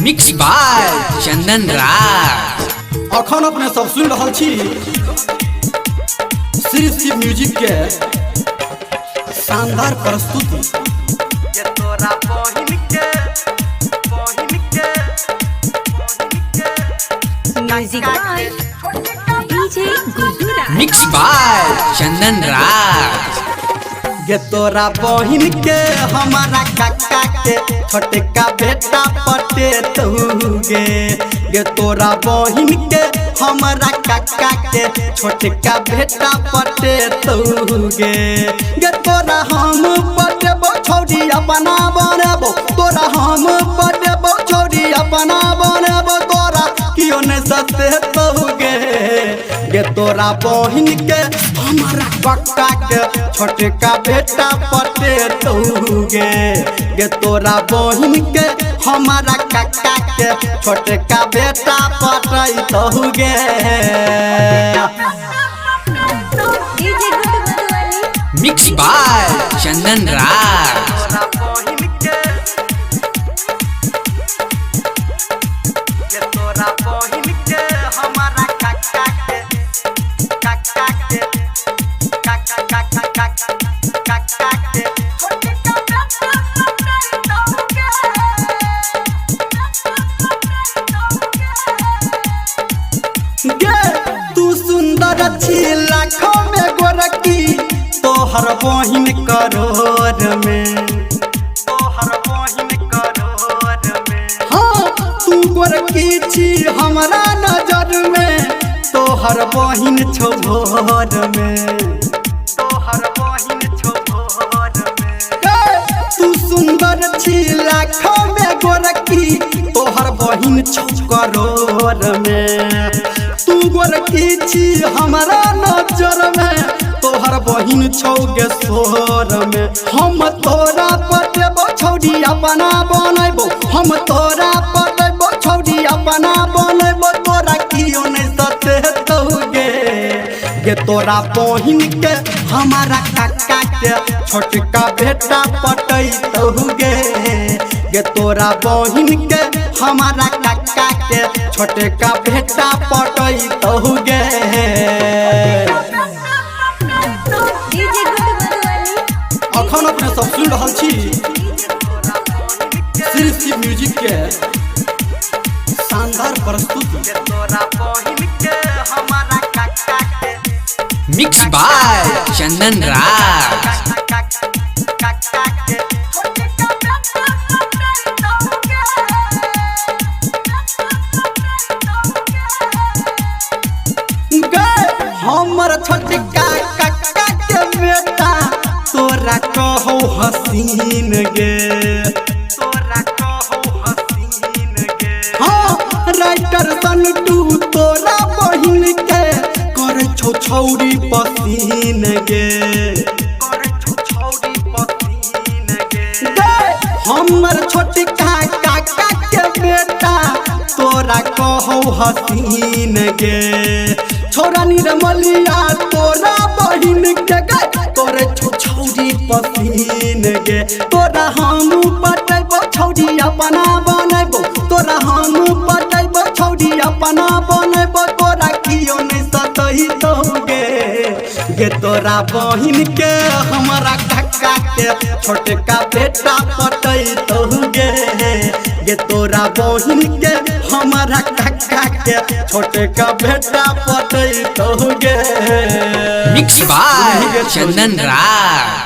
Mix by Chandan राज। अखन अपने सब सुन रहा छी श्री शिव म्यूजिक के शानदार प्रस्तुति। मिक्स बाय चंदन राज। गे तोरा बहिन के हमारा काका के छोटका बेटा पटे गे तोरा बहिन के हमारा काका के छोटका बेटा पटे गे तोरा हम पटेबो छौड़ी अपना बनबो तोरा हम पटेबो छौड़ी अपना बनबो तोरा कियो ने सते गे तोरा बहिन के हमारा काका के छोटका बेटा पटे गे तोरा बहिन के हमारा काका के छोटका बेटा पटे गे। मिक्स बाय चंदन राज। तू सुंदर छी लाखों में गोरकी तोहर बहिन करोड़ में हाँ तू गोरकी छी हमारा नजर में तोहर बहिन छो भोर में तू सुंदर छी लाखों में गोरकी तोहर बहिन छो करोड़ में तू गोरकी छी हमारा नजर में तोहर बहिन छौगे सोर में हम तोरा पटेबो छौड़ी अपना बनैबो हम तोरा पटेबो छौड़ी अपना बनैबो तोरा कियो नहीं सते गे तोरा बहिन के हमारा काका के छोटका बेटा पटै गे तोरा बहिन के हमारा काका के छोटका बेटा पटै गे। अखन अपने सब सुन रहा छी श्री शिव म्यूजिक के शानदार प्रस्तुति। मिक्स बाय चंदन राज। हमर छोटका काका के बेटा तोरा कहो हसीन गे हाँ राइटर सन्टू तोरा बहिन के कर छौ छौड़ी पसीन गे हमर छोटका काका के बेटा तोरा कहो हसीन गे छोरा निर्मलिया तोरा बहिन के गे तोरे छौड़ी पसीन गे तोरा हम पटेबो छौड़ी अपना बनैबो तोरा हम पटेबो छौड़ी अपना बनैबो तोरा कियो नहीं सतही गे तोरा बहिन के हमारा काका के छोटका बेटा पटै गे तोरा बहिन के हमारा काका के छोटका बेटा पटै गे। Mix by Chandan Raj.